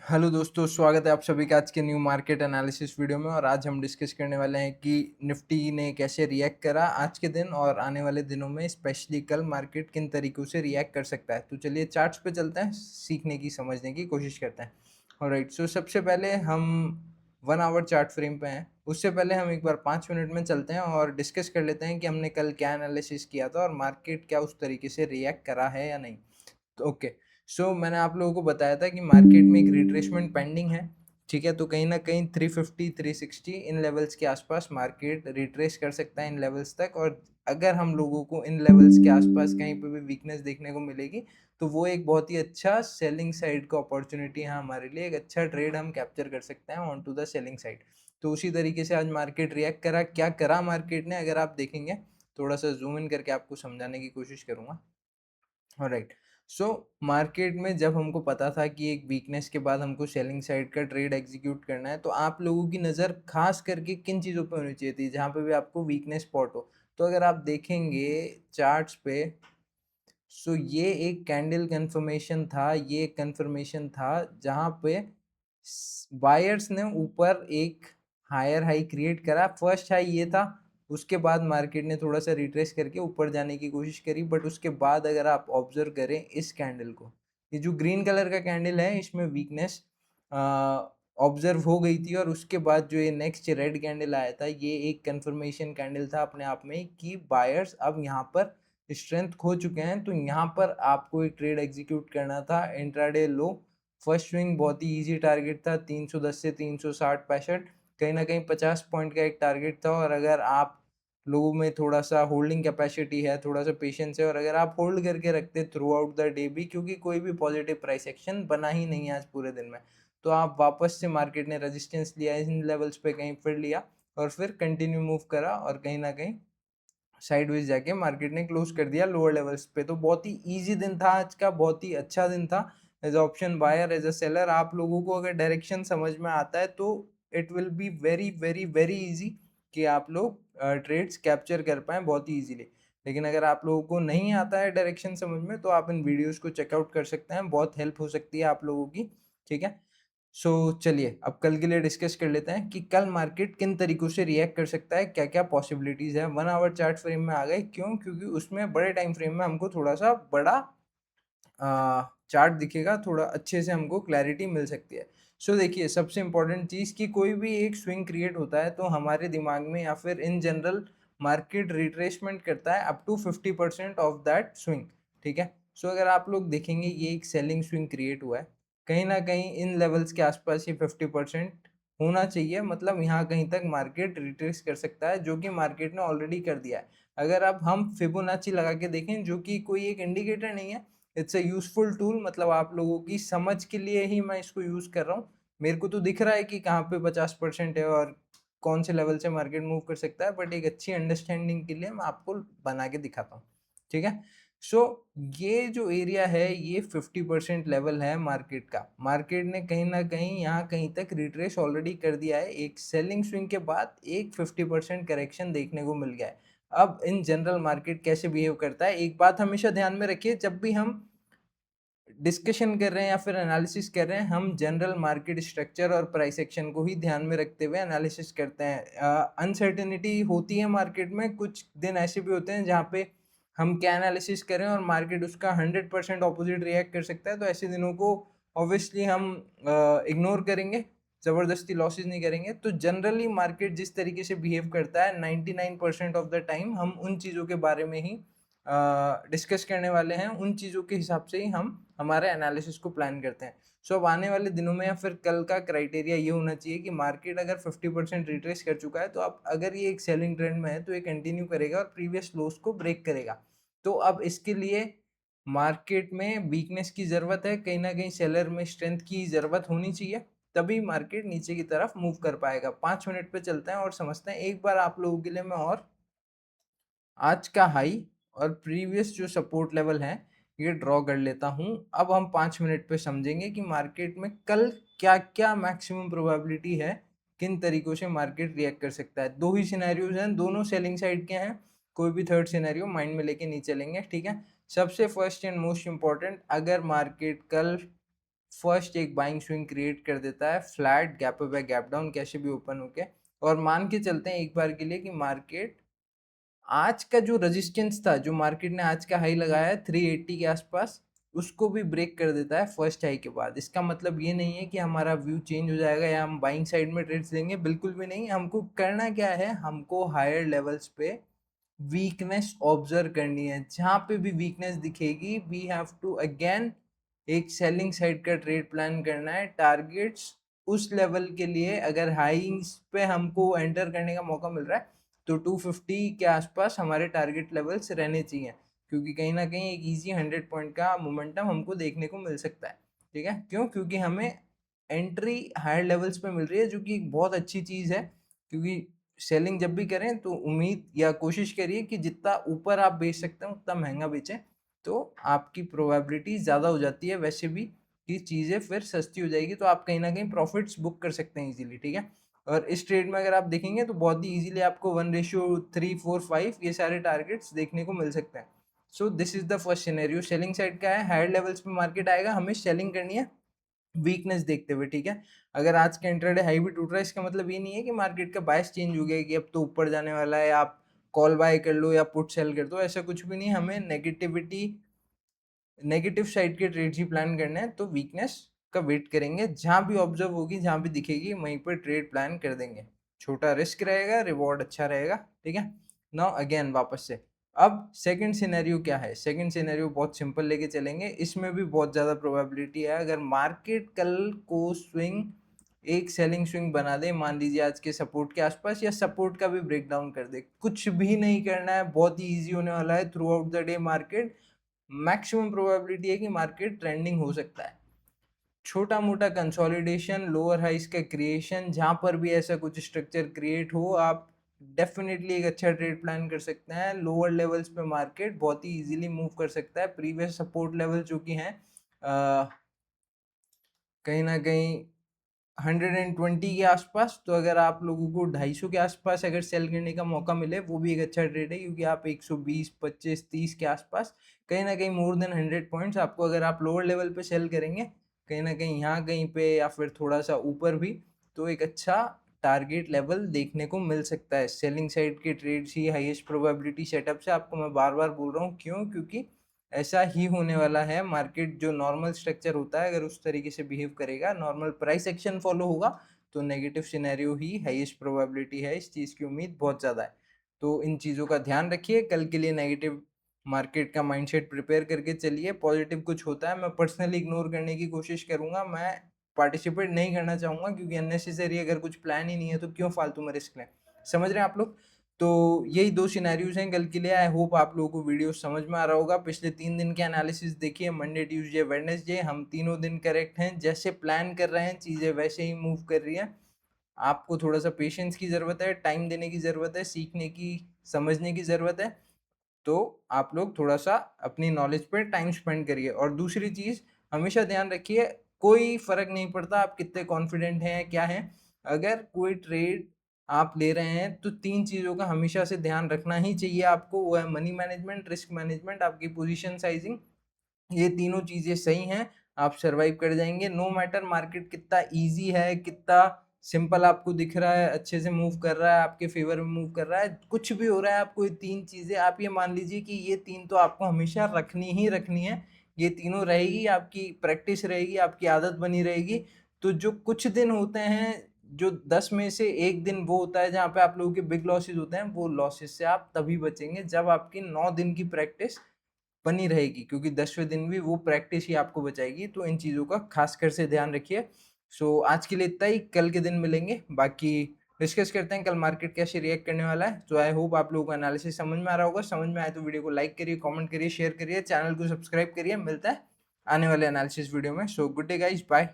Hello दोस्तों, स्वागत है आप सभी का आज के न्यू मार्केट एनालिसिस वीडियो में। और आज हम डिस्कस करने वाले हैं कि निफ्टी ने कैसे रिएक्ट करा आज के दिन और आने वाले दिनों में, स्पेशली कल मार्केट किन तरीक़ों से रिएक्ट कर सकता है। तो चलिए चार्ट्स पे चलते हैं, सीखने की समझने की कोशिश करते हैं। ऑलराइट, सो सबसे पहले हम 1 आवर चार्ट फ्रेम पे हैं। उससे पहले हम एक बार 5 मिनट में चलते हैं और डिस्कस कर लेते हैं कि हमने कल क्या एनालिसिस किया था और मार्केट क्या उस तरीके से रिएक्ट करा है या नहीं। तो ओके, सो मैंने आप लोगों को बताया था कि मार्केट में एक रिट्रेसमेंट पेंडिंग है। ठीक है, तो कहीं ना कहीं 350 360 इन लेवल्स के आसपास मार्केट रिट्रेस कर सकता है इन लेवल्स तक। और अगर हम लोगों को इन लेवल्स के आसपास कहीं पे भी वीकनेस देखने को मिलेगी तो वो एक बहुत ही अच्छा सेलिंग साइड का अपॉर्चुनिटी है हमारे लिए। एक अच्छा ट्रेड हम कैप्चर कर सकते हैं on to the selling side. तो उसी तरीके से आज मार्केट रिएक्ट करा। क्या करा मार्केट ने, अगर आप देखेंगे, थोड़ा सा जूम इन करके आपको समझाने की कोशिश करूंगा। ऑलराइट, सो मार्केट में जब हमको पता था कि एक वीकनेस के बाद हमको सेलिंग साइड का ट्रेड एग्जीक्यूट करना है, तो आप लोगों की नज़र खास करके किन चीज़ों पे होनी चाहिए थी जहाँ पे भी आपको वीकनेस स्पॉट हो। तो अगर आप देखेंगे चार्ट्स पे, सो ये एक कैंडल कंफर्मेशन था, ये एक कंफर्मेशन था जहाँ पे बायर्स ने ऊपर एक हायर हाई क्रिएट करा। फर्स्ट हाई ये था, उसके बाद मार्केट ने थोड़ा सा रिट्रेस करके ऊपर जाने की कोशिश करी। बट उसके बाद अगर आप ऑब्जर्व करें इस कैंडल को, ये जो ग्रीन कलर का कैंडल है, इसमें वीकनेस ऑब्जर्व हो गई थी। और उसके बाद जो ये नेक्स्ट रेड कैंडल आया था, ये एक कंफर्मेशन कैंडल था अपने आप में कि बायर्स अब यहाँ पर स्ट्रेंथ खो चुके हैं। तो यहाँ पर आपको एक ट्रेड एग्जीक्यूट करना था इंट्राडे लो। फर्स्ट स्विंग बहुत ही इजी टारगेट था, 310 से 360 65, कहीं ना कहीं 50 पॉइंट का एक टारगेट था। और अगर आप लोगों में थोड़ा सा होल्डिंग कैपेसिटी है, थोड़ा सा पेशेंस है, और अगर आप होल्ड करके रखते थ्रू आउट द डे भी, क्योंकि कोई भी पॉजिटिव प्राइस एक्शन बना ही नहीं है आज पूरे दिन में, तो आप वापस से मार्केट ने रेजिस्टेंस लिया इन लेवल्स पे, कहीं फिर लिया और फिर कंटिन्यू मूव करा और कहीं ना कहीं साइडवेज जाके मार्केट ने क्लोज कर दिया लोअर लेवल्स पे। तो बहुत ही इजी दिन था आज का, बहुत ही अच्छा दिन था as option buyer, as a seller. आप लोगों को अगर डायरेक्शन समझ में आता है तो it will be very very very easy कि आप लोग ट्रेड्स कैप्चर कर पाए बहुत ही इजीली। लेकिन अगर आप लोगों को नहीं आता है डायरेक्शन समझ में, तो आप इन वीडियोस को चेकआउट कर सकते हैं, बहुत हेल्प हो सकती है आप लोगों की। ठीक है, सो चलिए अब कल के लिए डिस्कस कर लेते हैं कि कल मार्केट किन तरीकों से रिएक्ट कर सकता है, क्या क्या पॉसिबिलिटीज है। 1 आवर चार्ट फ्रेम में आ गए, क्यों? क्योंकि उसमें बड़े टाइम फ्रेम में हमको थोड़ा सा बड़ा चार्ट दिखेगा, थोड़ा अच्छे से हमको क्लैरिटी मिल सकती है। सो देखिए, सबसे इंपॉर्टेंट चीज़ कि कोई भी एक स्विंग क्रिएट होता है तो हमारे दिमाग में, या फिर इन जनरल, मार्केट रिट्रेसमेंट करता है up to 50% of that swing. ठीक है, सो अगर आप लोग देखेंगे ये एक सेलिंग स्विंग क्रिएट हुआ है, कहीं ना कहीं इन लेवल्स के आसपास ये 50% होना चाहिए। मतलब यहाँ कहीं तक मार्केट रिट्रेस कर सकता है, जो कि मार्केट ने ऑलरेडी कर दिया है। अगर अब हम फिबोनाची लगा के देखें, जो कि कोई एक इंडिकेटर नहीं है, इट्स अ यूजफुल टूल, मतलब आप लोगों की समझ के लिए ही मैं इसको यूज कर रहा हूँ। मेरे को तो दिख रहा है कि कहाँ पे 50% है और कौन से लेवल से मार्केट मूव कर सकता है, बट एक अच्छी अंडरस्टैंडिंग के लिए मैं आपको बना के दिखाता हूँ। ठीक है, सो ये जो एरिया है, ये 50% लेवल है मार्केट का। मार्केट ने कहीं ना कहीं यहाँ कहीं तक रिट्रेस ऑलरेडी कर दिया है। एक सेलिंग स्विंग के बाद एक 50% करेक्शन देखने को मिल गया है। अब इन जनरल मार्केट कैसे बिहेव करता है, एक बात हमेशा ध्यान में रखिए, जब भी हम डिस्कशन कर रहे हैं या फिर एनालिसिस कर रहे हैं, हम जनरल मार्केट स्ट्रक्चर और प्राइस एक्शन को ही ध्यान में रखते हुए एनालिसिस करते हैं। अनसर्टेनिटी होती है मार्केट में, कुछ दिन ऐसे भी होते हैं जहाँ पे हम क्या एनालिसिस करें और मार्केट उसका 100% ऑपोजिट रिएक्ट कर सकता है। तो ऐसे दिनों को ऑब्वियसली हम इग्नोर करेंगे, ज़बरदस्ती लॉसेस नहीं करेंगे। तो जनरली मार्केट जिस तरीके से बिहेव करता है, 99% ऑफ द टाइम हम उन चीज़ों के बारे में ही डिस्कस करने वाले हैं, उन चीज़ों के हिसाब से ही हम हमारे एनालिसिस को प्लान करते हैं। सो अब आने वाले दिनों में या फिर कल का क्राइटेरिया ये होना चाहिए कि मार्केट अगर 50% रिट्रेस कर चुका है, तो अब अगर ये एक सेलिंग ट्रेंड में है तो ये कंटिन्यू करेगा और प्रीवियस लोस को ब्रेक करेगा। तो अब इसके लिए मार्केट में वीकनेस की ज़रूरत है, कहीं ना कहीं सेलर में स्ट्रेंथ की ज़रूरत होनी चाहिए, तभी मार्केट नीचे की तरफ मूव कर पाएगा। 5 मिनट पे चलते हैं और समझते हैं एक बार आप लोगों के लिए। मैं और आज का हाई और प्रीवियस जो सपोर्ट लेवल है ये ड्रॉ कर लेता हूँ। अब हम 5 मिनट पे समझेंगे कि मार्केट में कल क्या क्या मैक्सिमम प्रोबेबिलिटी है, किन तरीकों से मार्केट रिएक्ट कर सकता है। दो ही सिनेरियोज हैं, दोनों सेलिंग साइड के हैं, कोई भी थर्ड सिनेरियो माइंड में लेके नहीं चलेंगे। ठीक है, सबसे फर्स्ट एंड मोस्ट इम्पॉर्टेंट, अगर मार्केट कल फर्स्ट एक बाइंग स्विंग क्रिएट कर देता है, फ्लैट गैप अप या गैप डाउन कैसे भी ओपन होके, और मान के चलते हैं एक बार के लिए कि मार्केट आज का जो रेजिस्टेंस था, जो मार्केट ने आज का हाई लगाया है 380 के आसपास, उसको भी ब्रेक कर देता है फर्स्ट हाई के बाद। इसका मतलब ये नहीं है कि हमारा व्यू चेंज हो जाएगा या हम बाइंग साइड में ट्रेड्स लेंगे, बिल्कुल भी नहीं। हमको करना क्या है, हमको हायर लेवल्स पे वीकनेस ऑब्जर्व करनी है। जहां पे भी वीकनेस दिखेगी वी हैव टू अगेन एक सेलिंग साइड का ट्रेड प्लान करना है। टारगेट्स उस लेवल के लिए अगर हाईस पे हमको एंटर करने का मौका मिल रहा है तो 250 के आसपास हमारे टारगेट लेवल्स रहने चाहिए, क्योंकि कहीं ना कहीं एक इजी 100 पॉइंट का मोमेंटम हमको देखने को मिल सकता है। ठीक है, क्यों? क्योंकि हमें एंट्री हायर लेवल्स पे मिल रही है, जो कि एक बहुत अच्छी चीज़ है। क्योंकि सेलिंग जब भी करें तो उम्मीद या कोशिश करिए कि जितना ऊपर आप बेच सकते हैं उतना महंगा बेचें, तो आपकी प्रोबेबिलिटी ज़्यादा हो जाती है वैसे भी कि चीज़ें फिर सस्ती हो जाएगी, तो आप कहीं ना कहीं प्रॉफिट्स बुक कर सकते हैं इजीली। ठीक है, और इस ट्रेड में अगर आप देखेंगे तो बहुत ही इजीली आपको 1:345 ये सारे टारगेट्स देखने को मिल सकते हैं। So this is the first scenario. Selling side का है, हायर लेवल्स पे मार्केट आएगा, हमें सेलिंग करनी है वीकनेस देखते हुए। ठीक है, अगर आज का इंट्राडे हाई भी टूट रहा है इसका मतलब ये नहीं है कि मार्केट का बायस चेंज हो गया कि अब तो ऊपर जाने वाला है, आप कॉल बाय कर लो या पुट सेल कर दो, ऐसा कुछ भी नहीं। हमें नेगेटिव साइड के ट्रेड्स ही प्लान करने हैं, तो वीकनेस का वेट करेंगे, जहां भी ऑब्जर्व होगी, जहां भी दिखेगी वहीं पर ट्रेड प्लान कर देंगे। छोटा रिस्क रहेगा, रिवॉर्ड अच्छा रहेगा। ठीक है, नाउ अगेन वापस से अब सेकंड सिनेरियो क्या है? सेकंड सिनेरियो बहुत सिंपल लेके चलेंगे, इसमें भी बहुत ज़्यादा प्रोबेबिलिटी है। अगर मार्केट कल को स्विंग एक सेलिंग स्विंग बना दे, मान लीजिए आज के सपोर्ट के आसपास, या सपोर्ट का भी ब्रेक डाउन कर दे, कुछ भी नहीं करना है, बहुत ही ईजी होने वाला है। Through out the day market maximum probability है कि मार्केट ट्रेंडिंग हो सकता है। छोटा मोटा कंसोलिडेशन, लोअर हाइस का क्रिएशन, जहां पर भी ऐसा कुछ स्ट्रक्चर क्रिएट हो, आप डेफिनेटली एक अच्छा ट्रेड प्लान कर सकते हैं। लोअर लेवल्स पे मार्केट बहुत ही इजीली मूव कर सकता है। प्रीवियस सपोर्ट लेवल जो कि हैं कहीं ना कहीं 120 के आसपास, तो अगर आप लोगों को 250 के आसपास अगर सेल करने का मौका मिले, वो भी एक अच्छा ट्रेड है, क्योंकि आप 120, 25, 30 के आसपास कहीं ना कहीं मोर देन 100 पॉइंट्स आपको, अगर आप लोअर लेवल पे सेल करेंगे कहीं ना कहीं यहाँ कहीं पे या फिर थोड़ा सा ऊपर भी, तो एक अच्छा टारगेट लेवल देखने को मिल सकता है। सेलिंग साइड के ट्रेड्स ही हाईएस्ट प्रोबेबिलिटी सेटअप से, आपको मैं बार बार बोल रहा हूँ, क्यों? क्योंकि ऐसा ही होने वाला है। मार्केट जो नॉर्मल स्ट्रक्चर होता है, अगर उस तरीके से बिहेव करेगा, नॉर्मल प्राइस एक्शन फॉलो होगा, तो नेगेटिव सिनेरियो ही हाईएस्ट प्रोबेबिलिटी है। इस चीज़ की उम्मीद बहुत ज़्यादा है, तो इन चीज़ों का ध्यान रखिए। कल के लिए नेगेटिव मार्केट का माइंडसेट प्रिपेयर करके चलिए। पॉजिटिव कुछ होता है मैं पर्सनली इग्नोर करने की कोशिश करूंगा, मैं पार्टिसिपेट नहीं करना चाहूंगा, क्योंकि अननेसेसरी अगर कुछ प्लान ही नहीं है तो क्यों फालतू में रिस्क लें। समझ रहे हैं आप लोग? तो यही दो सिनेरियोज हैं कल के लिए। आई होप आप लोगों को वीडियो समझ में आ रहा होगा। पिछले 3 दिन के एनालिसिस देखिए, मंडे, ट्यूसडे, वेडनेसडे, हम तीनों दिन करेक्ट हैं। जैसे प्लान कर रहे हैं चीज़ें वैसे ही मूव कर रही हैं। आपको थोड़ा सा पेशेंस की ज़रूरत है, टाइम देने की ज़रूरत है, सीखने की, समझने की ज़रूरत है। तो आप लोग थोड़ा सा अपनी नॉलेज पर टाइम स्पेंड करिए। और दूसरी चीज़, हमेशा ध्यान रखिए, कोई फ़र्क नहीं पड़ता आप कितने कॉन्फिडेंट हैं क्या हैं, अगर कोई ट्रेड आप ले रहे हैं तो 3 चीज़ों का हमेशा से ध्यान रखना ही चाहिए आपको। वो है मनी मैनेजमेंट, रिस्क मैनेजमेंट, आपकी पोजीशन साइजिंग। ये तीनों चीज़ें सही हैं, आप सर्वाइव कर जाएंगे। नो मैटर मार्केट कितना ईजी है, कितना सिंपल आपको दिख रहा है, अच्छे से मूव कर रहा है, आपके फेवर में मूव कर रहा है, कुछ भी हो रहा है, आपको ये 3 चीज़ें, आप ये मान लीजिए कि ये 3 तो आपको हमेशा रखनी ही रखनी है। ये तीनों रहेगी, आपकी प्रैक्टिस रहेगी, आपकी आदत बनी रहेगी। तो जो कुछ दिन होते हैं, जो 10 में से 1 दिन वो होता है जहाँ पे आप लोगों के बिग लॉसेस होते हैं, वो लॉसेस से आप तभी बचेंगे जब आपकी 9 दिन की प्रैक्टिस बनी रहेगी, क्योंकि 10वें दिन भी वो प्रैक्टिस ही आपको बचाएगी। तो इन चीज़ों का खास कर से ध्यान रखिए। सो आज के लिए इतना ही, कल के दिन मिलेंगे, बाकी डिस्कस करते हैं कल मार्केट कैसे रिएक्ट करने वाला है। तो आई होप आप लोगों को एनालिसिस समझ में आ रहा होगा। समझ में आए तो वीडियो को लाइक करिए, कमेंट करिए, शेयर करिए, चैनल को सब्सक्राइब करिए। मिलता है आने वाले एनालिसिस वीडियो में। So good day guys, bye.